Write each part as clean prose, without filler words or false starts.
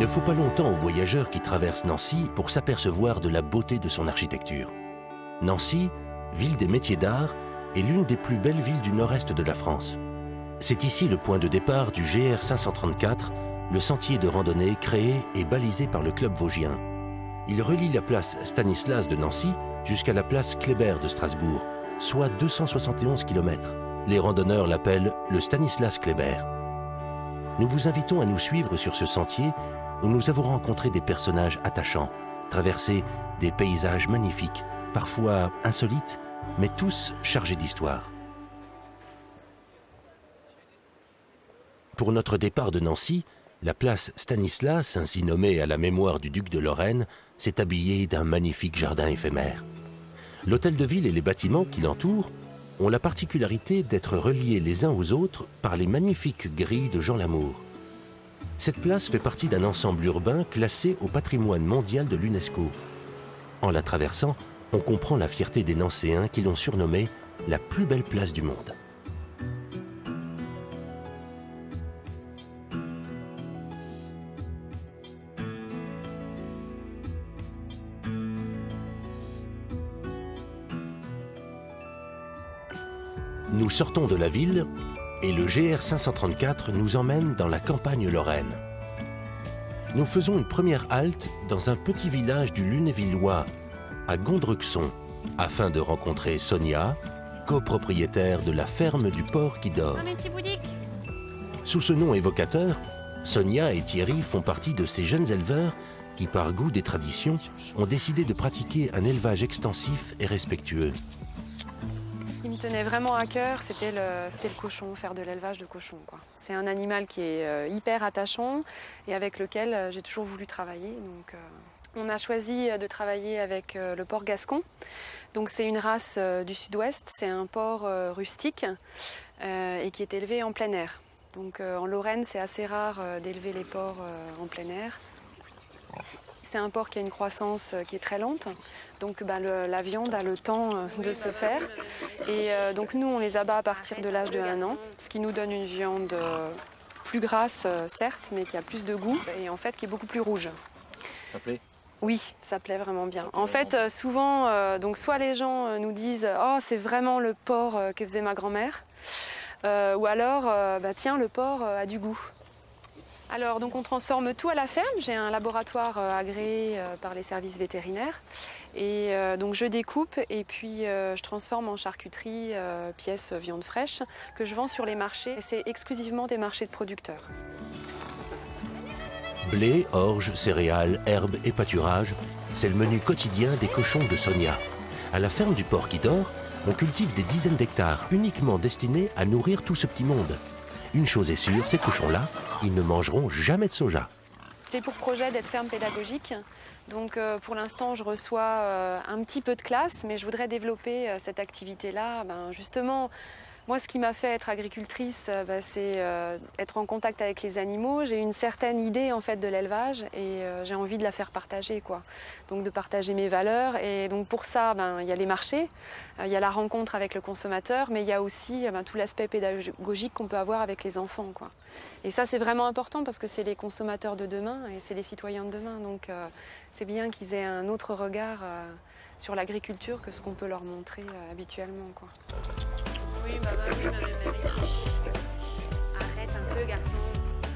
ne faut pas longtemps aux voyageurs qui traversent Nancy pour s'apercevoir de la beauté de son architecture. Nancy, ville des métiers d'art, est l'une des plus belles villes du nord-est de la France. C'est ici le point de départ du GR 534, le sentier de randonnée créé et balisé par le club vosgien. Il relie la place Stanislas de Nancy jusqu'à la place Kléber de Strasbourg, soit 271 km. Les randonneurs l'appellent le Stanislas Kléber. Nous vous invitons à nous suivre sur ce sentier où nous avons rencontré des personnages attachants, traversé des paysages magnifiques, parfois insolites, mais tous chargés d'histoire. Pour notre départ de Nancy, la place Stanislas, ainsi nommée à la mémoire du duc de Lorraine, s'est habillée d'un magnifique jardin éphémère. L'hôtel de ville et les bâtiments qui l'entourent ont la particularité d'être reliés les uns aux autres par les magnifiques grilles de Jean Lamour. Cette place fait partie d'un ensemble urbain classé au patrimoine mondial de l'UNESCO. En la traversant, on comprend la fierté des Nancéens qui l'ont surnommée la plus belle place du monde. Nous sortons de la ville et le GR 534 nous emmène dans la campagne lorraine. Nous faisons une première halte dans un petit village du Lunévillois, à Gondrexon, afin de rencontrer Sonia, copropriétaire de la ferme du porc qui dort. Sous ce nom évocateur, Sonia et Thierry font partie de ces jeunes éleveurs qui, par goût des traditions, ont décidé de pratiquer un élevage extensif et respectueux. Ce qui me tenait vraiment à cœur, c'était le cochon, faire de l'élevage de cochon, quoi. C'est un animal qui est hyper attachant et avec lequel j'ai toujours voulu travailler. Donc, on a choisi de travailler avec le porc gascon. Donc, c'est une race du sud-ouest, c'est un porc rustique et qui est élevé en plein air. Donc, en Lorraine, c'est assez rare d'élever les porcs en plein air. C'est un porc qui a une croissance qui est très lente, donc la viande a le temps de se faire. Et donc nous, on les abat à partir de l'âge de 1 an, ce qui nous donne une viande plus grasse, certes, mais qui a plus de goût et en fait qui est beaucoup plus rouge. Ça plaît ? Oui, ça plaît vraiment bien. En fait, souvent, donc soit les gens nous disent « Oh, c'est vraiment le porc que faisait ma grand-mère » ou alors « Tiens, le porc a du goût ». Alors, donc on transforme tout à la ferme. J'ai un laboratoire agréé par les services vétérinaires. Et donc je découpe et puis je transforme en charcuterie, pièces viande fraîche, que je vends sur les marchés. C'est exclusivement des marchés de producteurs. Blé, orge, céréales, herbes et pâturage, c'est le menu quotidien des cochons de Sonia. À la ferme du porc qui dort, on cultive des dizaines d'hectares uniquement destinés à nourrir tout ce petit monde. Une chose est sûre, ces cochons-là, ils ne mangeront jamais de soja. J'ai pour projet d'être ferme pédagogique. Donc pour l'instant, je reçois un petit peu de classe, mais je voudrais développer cette activité-là. Justement, moi, ce qui m'a fait être agricultrice, c'est être en contact avec les animaux. J'ai une certaine idée en fait de l'élevage et j'ai envie de la faire partager, quoi. Donc de partager mes valeurs. Et donc pour ça, il y a les marchés, il y a la rencontre avec le consommateur, mais il y a aussi tout l'aspect pédagogique qu'on peut avoir avec les enfants, quoi. Et ça, c'est vraiment important parce que c'est les consommateurs de demain et c'est les citoyens de demain. Donc c'est bien qu'ils aient un autre regard sur l'agriculture que ce qu'on peut leur montrer habituellement, quoi. Oui, arrête un peu, garçon.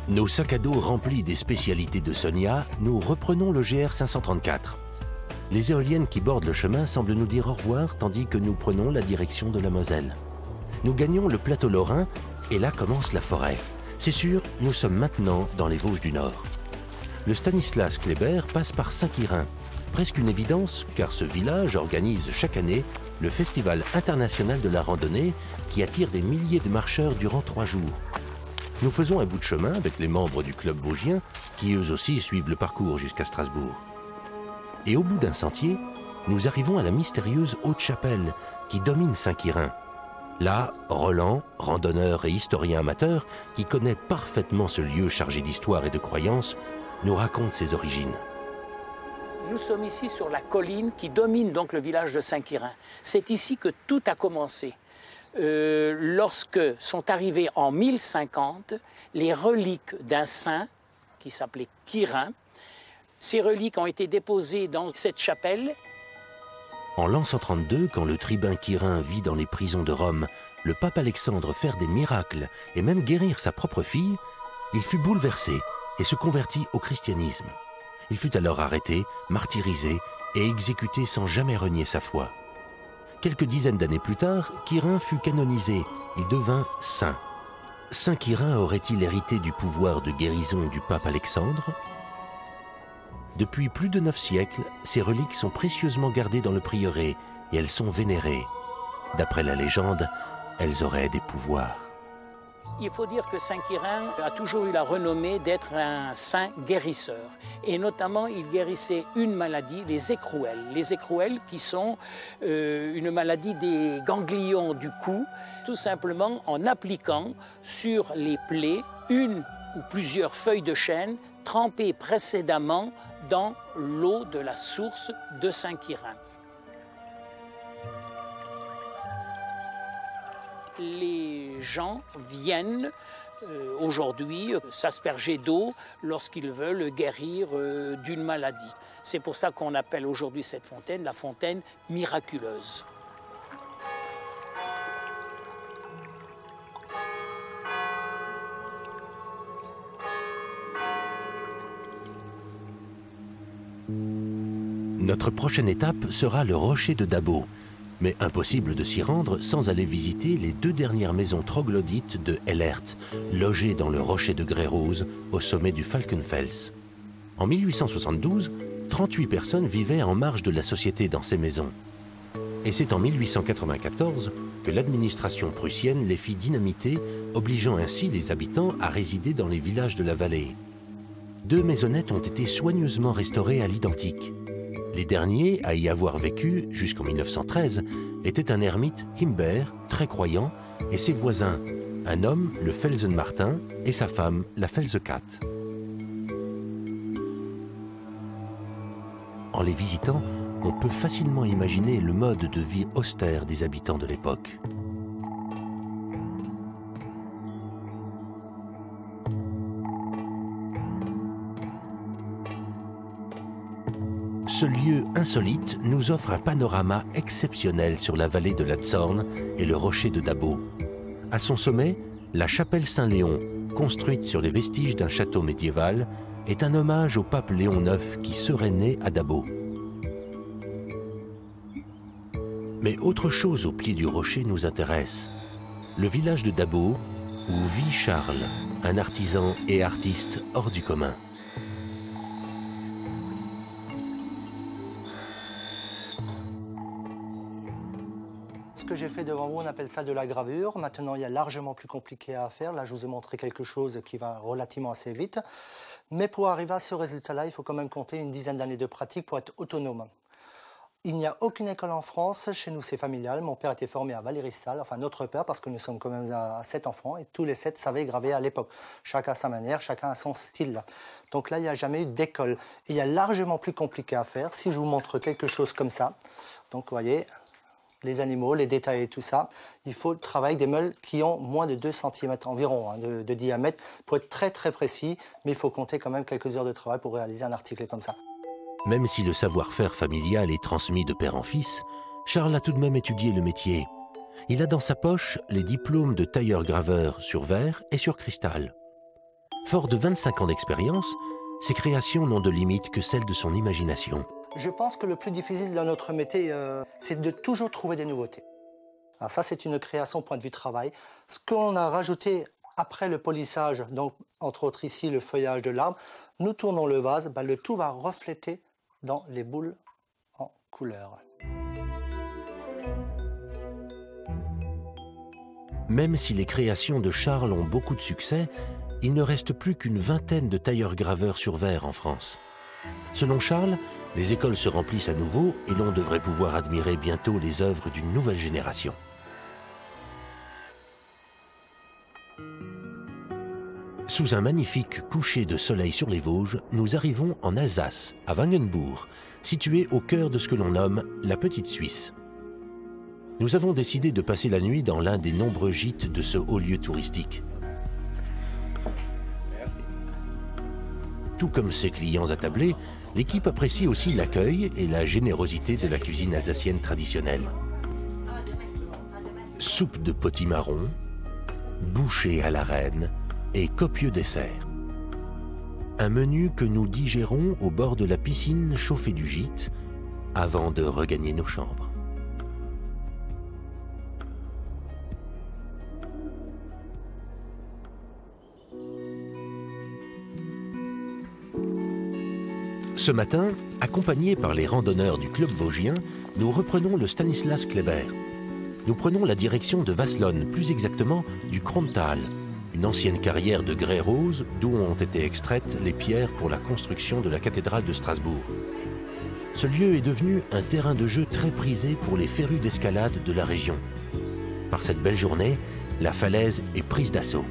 Nos sacs à dos remplis des spécialités de Sonia, nous reprenons le GR 534. Les éoliennes qui bordent le chemin semblent nous dire au revoir tandis que nous prenons la direction de la Moselle. Nous gagnons le plateau lorrain et là commence la forêt. C'est sûr, nous sommes maintenant dans les Vosges du Nord. Le Stanislas Kléber passe par Saint-Quirin. Presque une évidence, car ce village organise chaque année le Festival international de la randonnée qui attire des milliers de marcheurs durant 3 jours. Nous faisons un bout de chemin avec les membres du club vosgien qui eux aussi suivent le parcours jusqu'à Strasbourg. Et au bout d'un sentier, nous arrivons à la mystérieuse Haute-Chapelle qui domine Saint-Quirin. Là, Roland, randonneur et historien amateur, qui connaît parfaitement ce lieu chargé d'histoire et de croyances, nous raconte ses origines. Nous sommes ici sur la colline qui domine donc le village de Saint-Quirin. C'est ici que tout a commencé. Lorsque sont arrivés en 1050 les reliques d'un saint qui s'appelait Quirin. Ces reliques ont été déposées dans cette chapelle. En l'an 132, quand le tribun Quirin vit dans les prisons de Rome le pape Alexandre faire des miracles et même guérir sa propre fille, il fut bouleversé et se convertit au christianisme. Il fut alors arrêté, martyrisé et exécuté sans jamais renier sa foi. Quelques dizaines d'années plus tard, Quirin fut canonisé. Il devint saint. Saint Quirin aurait-il hérité du pouvoir de guérison du pape Alexandre? Depuis plus de 9 siècles, ces reliques sont précieusement gardées dans le prieuré et elles sont vénérées. D'après la légende, elles auraient des pouvoirs. Il faut dire que Saint Quirin a toujours eu la renommée d'être un saint guérisseur. Et notamment, il guérissait une maladie, les écrouelles. Les écrouelles qui sont une maladie des ganglions du cou, tout simplement en appliquant sur les plaies une ou plusieurs feuilles de chêne trempées précédemment dans l'eau de la source de Saint Quirin. Les gens viennent aujourd'hui s'asperger d'eau lorsqu'ils veulent guérir d'une maladie. C'est pour ça qu'on appelle aujourd'hui cette fontaine la fontaine miraculeuse. Notre prochaine étape sera le rocher de Dabo. Mais impossible de s'y rendre sans aller visiter les 2 dernières maisons troglodytes de Ellert, logées dans le rocher de grès rose au sommet du Falkenfels. En 1872, 38 personnes vivaient en marge de la société dans ces maisons. Et c'est en 1894 que l'administration prussienne les fit dynamiter, obligeant ainsi les habitants à résider dans les villages de la vallée. 2 maisonnettes ont été soigneusement restaurées à l'identique. Les derniers à y avoir vécu jusqu'en 1913 étaient un ermite Himbert, très croyant, et ses voisins, un homme, le Felsen-Martin, et sa femme, la Felsekat. En les visitant, on peut facilement imaginer le mode de vie austère des habitants de l'époque. Ce lieu insolite nous offre un panorama exceptionnel sur la vallée de la Zorn et le rocher de Dabo. À son sommet, la chapelle Saint-Léon, construite sur les vestiges d'un château médiéval, est un hommage au pape Léon IX qui serait né à Dabo. Mais autre chose au pied du rocher nous intéresse. Le village de Dabo, où vit Charles, un artisan et artiste hors du commun. Ce que j'ai fait devant vous, on appelle ça de la gravure. Maintenant, il y a largement plus compliqué à faire. Là, je vous ai montré quelque chose qui va relativement assez vite. Mais pour arriver à ce résultat-là, il faut quand même compter une dizaine d'années de pratique pour être autonome. Il n'y a aucune école en France. Chez nous, c'est familial. Mon père était formé à Valéristal, enfin notre père, parce que nous sommes quand même à 7 enfants. Et tous les 7 savaient graver à l'époque. Chacun à sa manière, chacun à son style. Donc là, il n'y a jamais eu d'école. Et il y a largement plus compliqué à faire. Si je vous montre quelque chose comme ça, donc vous voyez, les animaux, les détails et tout ça, il faut travailler des meules qui ont moins de 2 cm environ de diamètre pour être très très précis, mais il faut compter quand même quelques heures de travail pour réaliser un article comme ça. Même si le savoir-faire familial est transmis de père en fils, Charles a tout de même étudié le métier. Il a dans sa poche les diplômes de tailleur-graveur sur verre et sur cristal. Fort de 25 ans d'expérience, ses créations n'ont de limite que celle de son imagination. Je pense que le plus difficile dans notre métier, c'est de toujours trouver des nouveautés. Alors ça, c'est une création point de vue travail. Ce qu'on a rajouté après le polissage, donc entre autres ici le feuillage de l'arbre, nous tournons le vase, le tout va refléter dans les boules en couleur. Même si les créations de Charles ont beaucoup de succès, il ne reste plus qu'une vingtaine de tailleurs-graveurs sur verre en France. Selon Charles, les écoles se remplissent à nouveau et l'on devrait pouvoir admirer bientôt les œuvres d'une nouvelle génération. Sous un magnifique coucher de soleil sur les Vosges, nous arrivons en Alsace, à Wangenbourg, situé au cœur de ce que l'on nomme la Petite Suisse. Nous avons décidé de passer la nuit dans l'un des nombreux gîtes de ce haut lieu touristique. Tout comme ses clients attablés, l'équipe apprécie aussi l'accueil et la générosité de la cuisine alsacienne traditionnelle. Soupe de potimarron, bouchée à la reine et copieux dessert. Un menu que nous digérons au bord de la piscine chauffée du gîte avant de regagner nos chambres. Ce matin, accompagnés par les randonneurs du club vosgien, nous reprenons le Stanislas Kleber. Nous prenons la direction de Wasselonne, plus exactement du Krontal, une ancienne carrière de grès rose d'où ont été extraites les pierres pour la construction de la cathédrale de Strasbourg. Ce lieu est devenu un terrain de jeu très prisé pour les férus d'escalade de la région. Par cette belle journée, la falaise est prise d'assaut.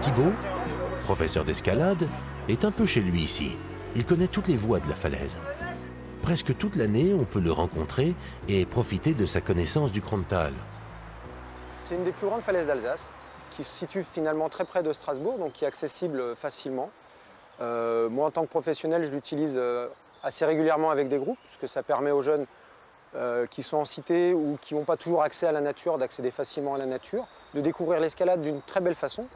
Thibaut, professeur d'escalade, est un peu chez lui ici. Il connaît toutes les voies de la falaise. Presque toute l'année, on peut le rencontrer et profiter de sa connaissance du Krontal. C'est une des plus grandes falaises d'Alsace, qui se situe finalement très près de Strasbourg, donc qui est accessible facilement. Moi, en tant que professionnel, je l'utilise assez régulièrement avec des groupes, parce que ça permet aux jeunes qui sont en cité ou qui n'ont pas toujours accès à la nature, d'accéder facilement à la nature, de découvrir l'escalade d'une très belle façon.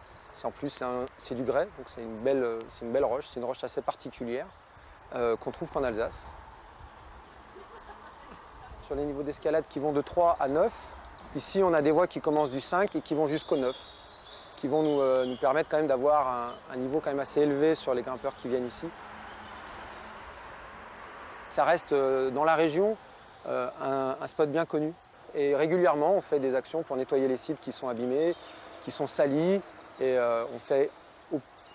En plus, c'est du grès, donc c'est une belle roche, c'est une roche assez particulière qu'on trouve qu'en Alsace. Sur les niveaux d'escalade qui vont de 3 à 9, ici on a des voies qui commencent du 5 et qui vont jusqu'au 9, qui vont nous permettre quand même d'avoir un niveau quand même assez élevé sur les grimpeurs qui viennent ici. Ça reste dans la région un spot bien connu. Et régulièrement on fait des actions pour nettoyer les sites qui sont abîmés, qui sont salis, et on fait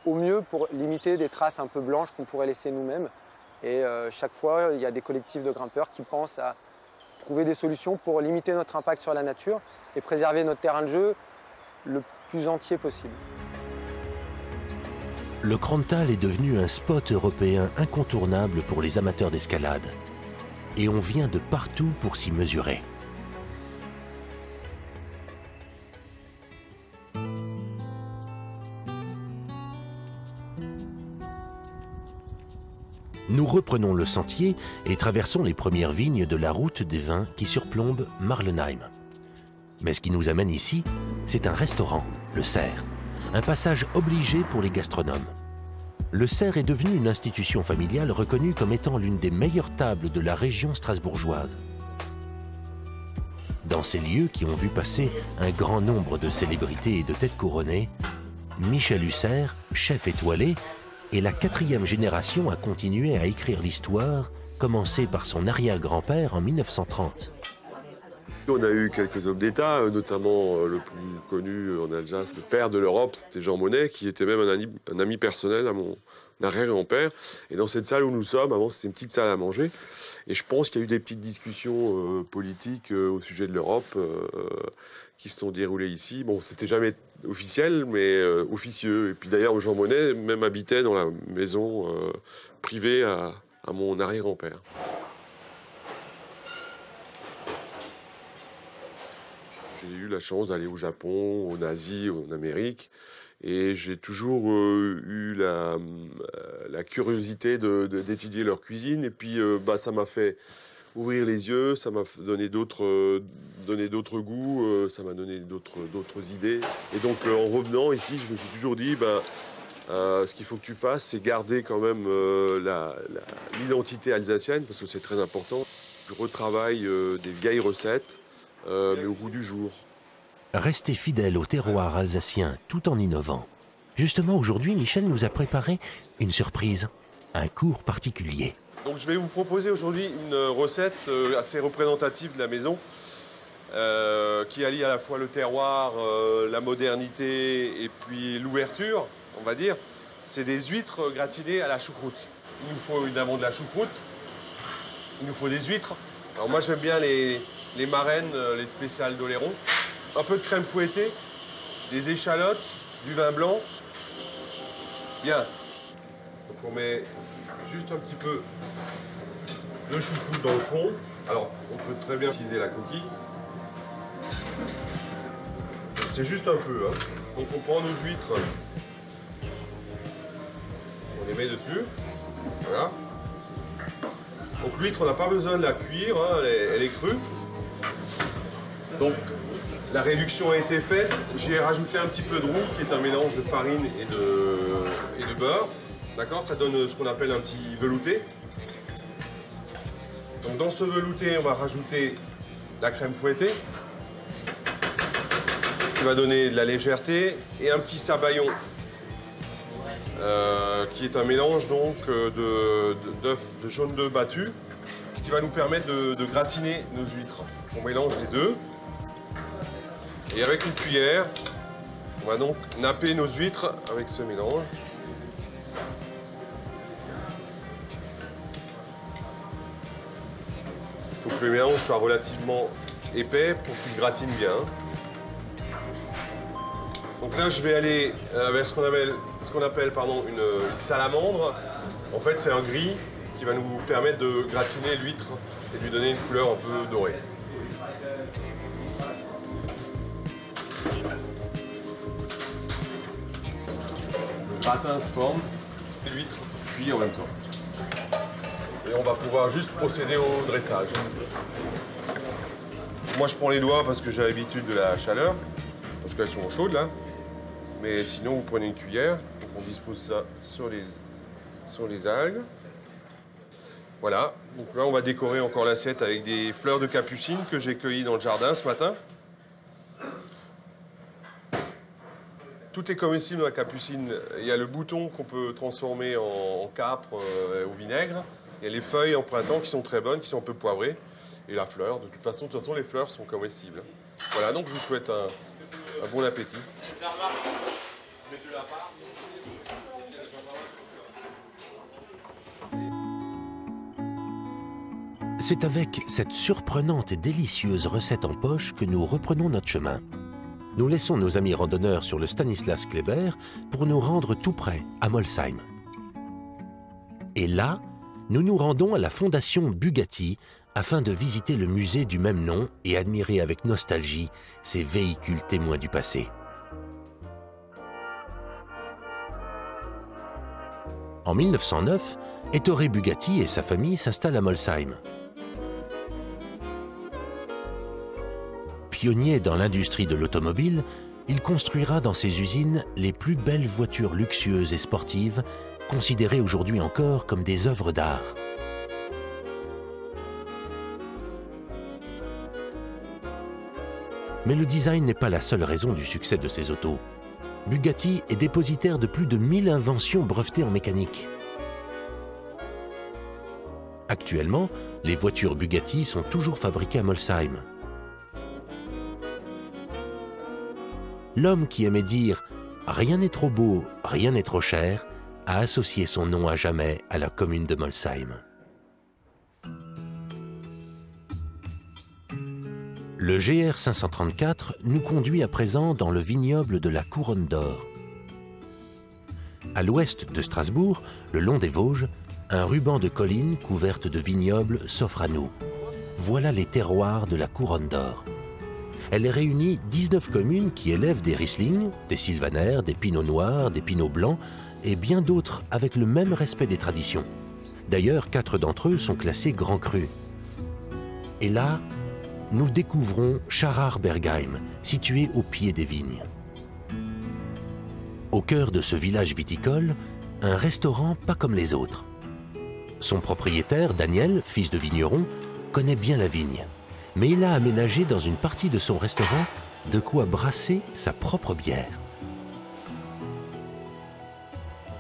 au mieux pour limiter des traces un peu blanches qu'on pourrait laisser nous-mêmes. Et chaque fois il y a des collectifs de grimpeurs qui pensent à trouver des solutions pour limiter notre impact sur la nature et préserver notre terrain de jeu le plus entier possible. Le Krontal est devenu un spot européen incontournable pour les amateurs d'escalade. Et on vient de partout pour s'y mesurer. Nous reprenons le sentier et traversons les premières vignes de la route des vins qui surplombe Marlenheim. Mais ce qui nous amène ici, c'est un restaurant, le Cerf, un passage obligé pour les gastronomes. Le Cerf est devenu une institution familiale reconnue comme étant l'une des meilleures tables de la région strasbourgeoise. Dans ces lieux qui ont vu passer un grand nombre de célébrités et de têtes couronnées, Michel Huser, chef étoilé, et la 4e génération a continué à écrire l'histoire, commencée par son arrière-grand-père en 1930. On a eu quelques hommes d'État, notamment le plus connu en Alsace, le père de l'Europe, c'était Jean Monnet, qui était même un ami personnel à mon arrière-grand-père. Et dans cette salle où nous sommes, avant c'était une petite salle à manger, et je pense qu'il y a eu des petites discussions politiques au sujet de l'Europe qui se sont déroulées ici. Bon, c'était jamais officiel, mais officieux. Et puis d'ailleurs, Jean Monnet même habitait dans la maison privée à mon arrière-grand-père. J'ai eu la chance d'aller au Japon, en Asie, en Amérique, et j'ai toujours eu la curiosité d'étudier leur cuisine. Et puis, ça m'a fait ouvrir les yeux, ça m'a donné d'autres goûts, ça m'a donné d'autres idées. Et donc, en revenant ici, je me suis toujours dit, ce qu'il faut que tu fasses, c'est garder quand même l'identité alsacienne, parce que c'est très important. Je retravaille des vieilles recettes, mais au goût du jour. Rester fidèle au terroir alsacien tout en innovant. Justement, aujourd'hui, Michel nous a préparé une surprise, un cours particulier. Donc je vais vous proposer aujourd'hui une recette assez représentative de la maison, qui allie à la fois le terroir, la modernité et puis l'ouverture, on va dire. C'est des huîtres gratinées à la choucroute. Il nous faut évidemment de la choucroute, il nous faut des huîtres. Alors moi j'aime bien les marraines, les spéciales d'Oléron. Un peu de crème fouettée, des échalotes, du vin blanc. Bien. Donc on met juste un petit peu de choucroute dans le fond. Alors on peut très bien utiliser la coquille. Comme C'est juste un peu. Hein. Donc on prend nos huîtres, on les met dessus. Voilà. Donc l'huître, on n'a pas besoin de la cuire, hein, elle est crue. Donc la réduction a été faite. J'ai rajouté un petit peu de roux, qui est un mélange de farine et de beurre. D'accord, ça donne ce qu'on appelle un petit velouté. Donc dans ce velouté, on va rajouter la crème fouettée, qui va donner de la légèreté, et un petit sabayon, qui est un mélange donc d'œufs, de jaune d'œuf battu, ce qui va nous permettre de gratiner nos huîtres. On mélange les deux. Et avec une cuillère, on va donc napper nos huîtres avec ce mélange. Il faut que le mélange soit relativement épais pour qu'il gratine bien. Donc là, je vais aller vers ce qu'on appelle une salamandre. En fait, c'est un gris qui va nous permettre de gratiner l'huître et de lui donner une couleur un peu dorée. Le gratin se forme, l'huître cuit en même temps. Et on va pouvoir juste procéder au dressage. Moi, je prends les doigts parce que j'ai l'habitude de la chaleur, parce qu'elles sont chaudes là. Mais sinon, vous prenez une cuillère, donc on dispose ça sur les algues. Voilà, donc là, on va décorer encore l'assiette avec des fleurs de capucine que j'ai cueillies dans le jardin ce matin. Tout est comestible dans la capucine. Il y a le bouton qu'on peut transformer en capre au vinaigre. Il y a les feuilles en printemps qui sont très bonnes, qui sont un peu poivrées. Et la fleur, de toute façon, les fleurs sont comestibles. Voilà, donc je vous souhaite un bon appétit. C'est avec cette surprenante et délicieuse recette en poche que nous reprenons notre chemin. Nous laissons nos amis randonneurs sur le Stanislas Kléber pour nous rendre tout près, à Molsheim. Et là, nous nous rendons à la Fondation Bugatti afin de visiter le musée du même nom et admirer avec nostalgie ces véhicules témoins du passé. En 1909, Ettore Bugatti et sa famille s'installent à Molsheim. Pionnier dans l'industrie de l'automobile, il construira dans ses usines les plus belles voitures luxueuses et sportives, considérées aujourd'hui encore comme des œuvres d'art. Mais le design n'est pas la seule raison du succès de ces autos. Bugatti est dépositaire de plus de 1000 inventions brevetées en mécanique. Actuellement, les voitures Bugatti sont toujours fabriquées à Molsheim. L'homme qui aimait dire « rien n'est trop beau, rien n'est trop cher » a associé son nom à jamais à la commune de Molsheim. Le GR 534 nous conduit à présent dans le vignoble de la Couronne d'Or. À l'ouest de Strasbourg, le long des Vosges, un ruban de collines couvertes de vignobles s'offre à nous. Voilà les terroirs de la Couronne d'Or. Elle réunit 19 communes qui élèvent des Riesling, des Sylvaner, des Pinots noirs, des Pinots blancs et bien d'autres avec le même respect des traditions. D'ailleurs, 4 d'entre eux sont classés Grand Cru. Et là, nous découvrons Scharrarbergheim, situé au pied des vignes. Au cœur de ce village viticole, un restaurant pas comme les autres. Son propriétaire, Daniel, fils de vigneron, connaît bien la vigne. Mais il a aménagé dans une partie de son restaurant de quoi brasser sa propre bière.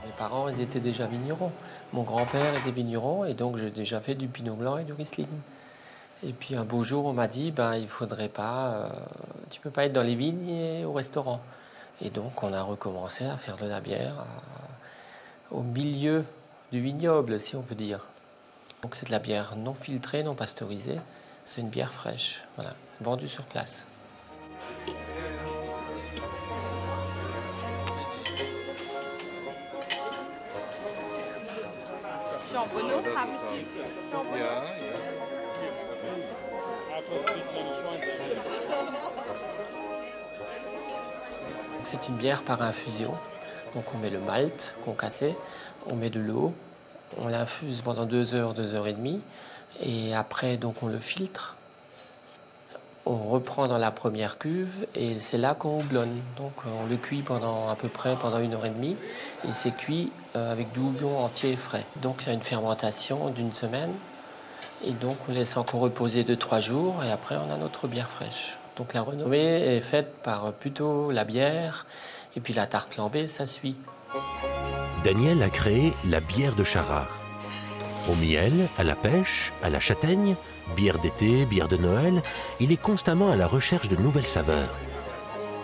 Mes parents, ils étaient déjà vignerons. Mon grand-père était vigneron et donc j'ai déjà fait du pinot blanc et du riesling. Et puis un beau jour, on m'a dit, il faudrait pas, tu peux pas être dans les vignes et au restaurant. Et donc on a recommencé à faire de la bière au milieu du vignoble, si on peut dire. Donc c'est de la bière non filtrée, non pasteurisée. C'est une bière fraîche, voilà, vendue sur place. C'est une bière par infusion. Donc on met le malt qu'on cassait, on met de l'eau, on l'infuse pendant 2 heures, 2 heures et demie, et après donc on le filtre. On reprend dans la première cuve et c'est là qu'on houblonne. Donc on le cuit à peu près pendant 1 heure et demie et c'est cuit avec du houblon entier et frais. Donc il y a une fermentation d'1 semaine et donc on laisse encore reposer 2-3 jours et après on a notre bière fraîche. Donc la renommée est faite par plutôt la bière et puis la tarte lambée, ça suit. Daniel a créé la bière de Charard. Au miel, à la pêche, à la châtaigne, bière d'été, bière de Noël, il est constamment à la recherche de nouvelles saveurs.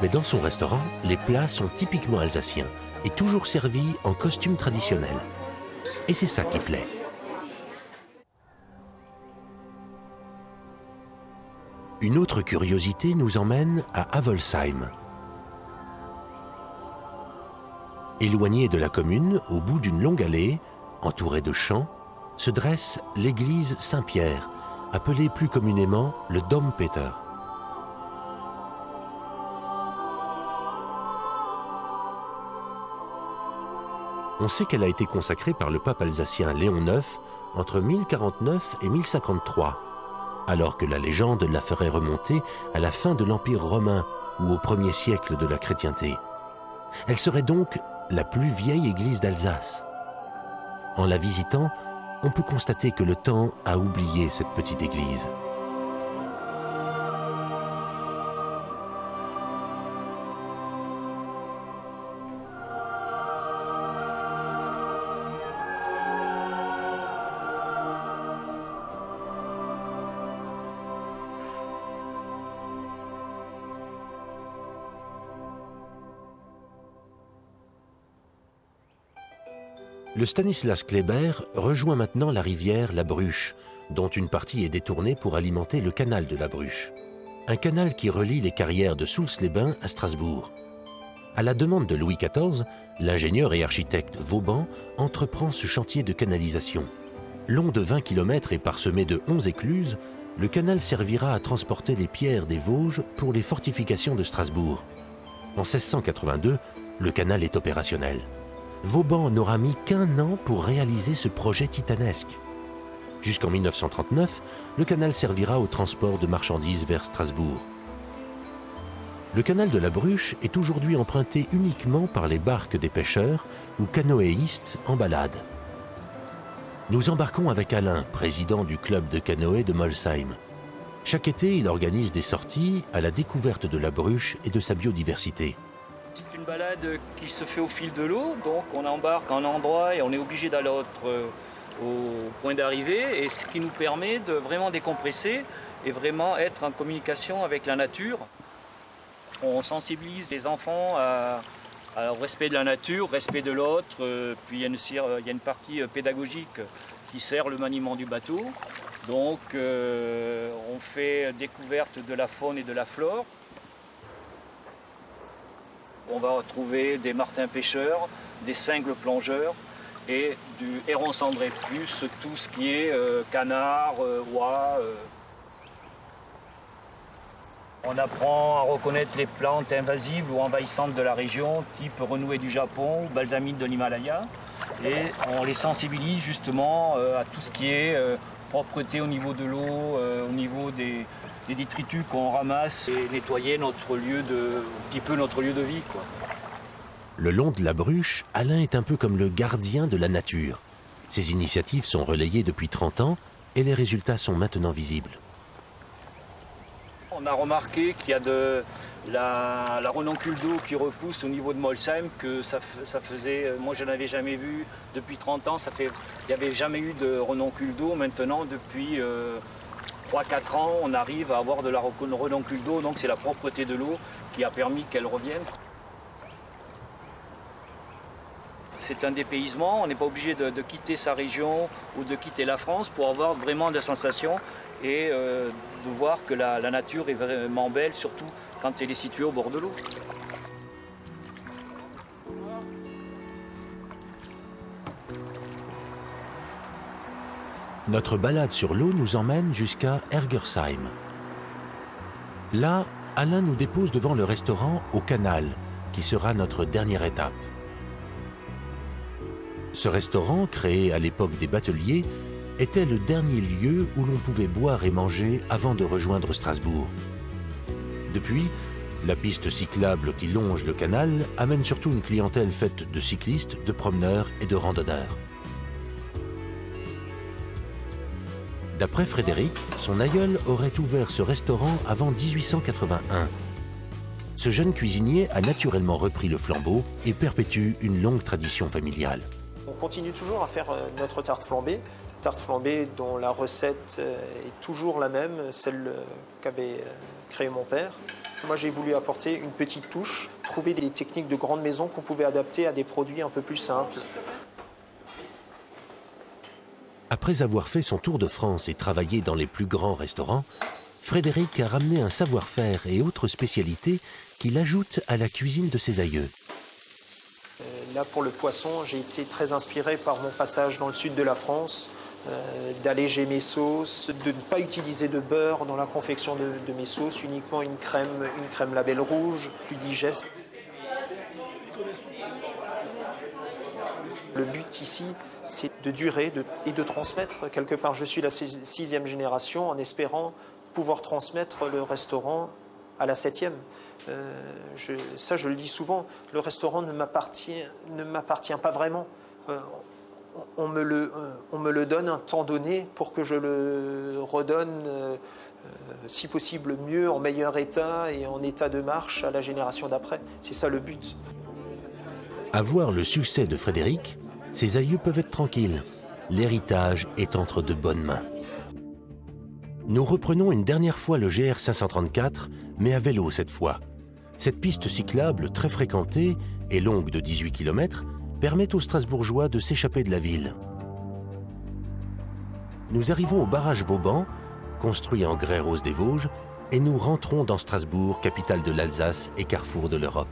Mais dans son restaurant, les plats sont typiquement alsaciens et toujours servis en costume traditionnel. Et c'est ça qui plaît. Une autre curiosité nous emmène à Avolsheim. Éloigné de la commune, au bout d'une longue allée, entourée de champs, se dresse l'église Saint-Pierre, appelée plus communément le Dompeter. On sait qu'elle a été consacrée par le pape alsacien Léon IX entre 1049 et 1053, alors que la légende la ferait remonter à la fin de l'Empire romain ou au 1er siècle de la chrétienté. Elle serait donc la plus vieille église d'Alsace. En la visitant, on peut constater que le temps a oublié cette petite église. Le Stanislas Kléber rejoint maintenant la rivière la Bruche, dont une partie est détournée pour alimenter le canal de la Bruche. Un canal qui relie les carrières de Soultz-les-Bains à Strasbourg. À la demande de Louis XIV, l'ingénieur et architecte Vauban entreprend ce chantier de canalisation. Long de 20 km et parsemé de 11 écluses, le canal servira à transporter les pierres des Vosges pour les fortifications de Strasbourg. En 1682, le canal est opérationnel. Vauban n'aura mis qu'1 an pour réaliser ce projet titanesque. Jusqu'en 1939, le canal servira au transport de marchandises vers Strasbourg. Le canal de la Bruche est aujourd'hui emprunté uniquement par les barques des pêcheurs ou canoëistes en balade. Nous embarquons avec Alain, président du club de canoë de Molsheim. Chaque été, il organise des sorties à la découverte de la Bruche et de sa biodiversité. C'est une balade qui se fait au fil de l'eau, donc on embarque en endroit et on est obligé d'aller au point d'arrivée, et ce qui nous permet de vraiment décompresser et vraiment être en communication avec la nature. On sensibilise les enfants au respect de la nature, au respect de l'autre, puis il y a une partie pédagogique qui sert le maniement du bateau. Donc on fait découverte de la faune et de la flore. On va retrouver des martins pêcheurs, des cingles plongeurs et du héron cendré, plus tout ce qui est canard, oie. On apprend à reconnaître les plantes invasives ou envahissantes de la région, type renouée du Japon ou balsamine de l'Himalaya. Et on les sensibilise justement à tout ce qui est propreté au niveau de l'eau, au niveau des détritus qu'on ramasse et nettoyer un petit peu notre lieu de vie, quoi. Le long de la Bruche, Alain est un peu comme le gardien de la nature. Ses initiatives sont relayées depuis 30 ans et les résultats sont maintenant visibles. On a remarqué qu'il y a la renoncule d'eau qui repousse au niveau de Molsheim, que ça faisait, moi je n'avais jamais vu depuis 30 ans, il n'y avait jamais eu de renoncule d'eau. Maintenant, depuis 3-4 ans, on arrive à avoir de la renoncule d'eau, donc c'est la propreté de l'eau qui a permis qu'elle revienne. C'est un dépaysement, on n'est pas obligé de quitter sa région ou de quitter la France pour avoir vraiment des sensations et de voir que la nature est vraiment belle, surtout quand elle est située au bord de l'eau. Notre balade sur l'eau nous emmène jusqu'à Ergersheim. Là, Alain nous dépose devant le restaurant au canal, qui sera notre dernière étape. Ce restaurant, créé à l'époque des bateliers, était le dernier lieu où l'on pouvait boire et manger avant de rejoindre Strasbourg. Depuis, la piste cyclable qui longe le canal amène surtout une clientèle faite de cyclistes, de promeneurs et de randonneurs. D'après Frédéric, son aïeul aurait ouvert ce restaurant avant 1881. Ce jeune cuisinier a naturellement repris le flambeau et perpétue une longue tradition familiale. On continue toujours à faire notre tarte flambée dont la recette est toujours la même, celle qu'avait créée mon père. Moi j'ai voulu apporter une petite touche, trouver des techniques de grande maison qu'on pouvait adapter à des produits un peu plus simples. Après avoir fait son tour de France et travaillé dans les plus grands restaurants, Frédéric a ramené un savoir-faire et autres spécialités qu'il ajoute à la cuisine de ses aïeux. Là pour le poisson, j'ai été très inspiré par mon passage dans le sud de la France, d'alléger mes sauces, de ne pas utiliser de beurre dans la confection de mes sauces, uniquement une crème label rouge, plus digeste. Le but ici, c'est de durer et de transmettre. Quelque part, je suis la 6e génération en espérant pouvoir transmettre le restaurant à la 7e. Ça, je le dis souvent, le restaurant ne m'appartient pas vraiment. On me le donne un temps donné pour que je le redonne, si possible mieux, en meilleur état et en état de marche à la génération d'après. C'est ça le but. À voir le succès de Frédéric, ses aïeux peuvent être tranquilles. L'héritage est entre de bonnes mains. Nous reprenons une dernière fois le GR 534, mais à vélo cette fois. Cette piste cyclable très fréquentée et longue de 18 km permet aux Strasbourgeois de s'échapper de la ville. Nous arrivons au barrage Vauban, construit en grès rose des Vosges, et nous rentrons dans Strasbourg, capitale de l'Alsace et carrefour de l'Europe.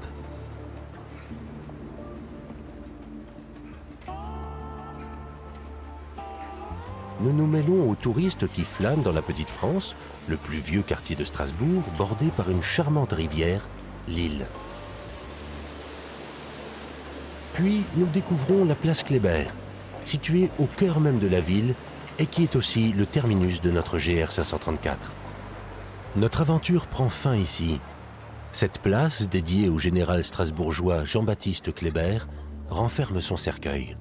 Nous nous mêlons aux touristes qui flânent dans la Petite France, le plus vieux quartier de Strasbourg, bordé par une charmante rivière, l'Ill. Puis nous découvrons la place Kléber, située au cœur même de la ville et qui est aussi le terminus de notre GR 534. Notre aventure prend fin ici. Cette place, dédiée au général strasbourgeois Jean-Baptiste Kléber, renferme son cercueil.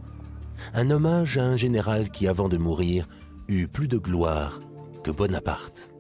Un hommage à un général qui, avant de mourir, eut plus de gloire que Bonaparte.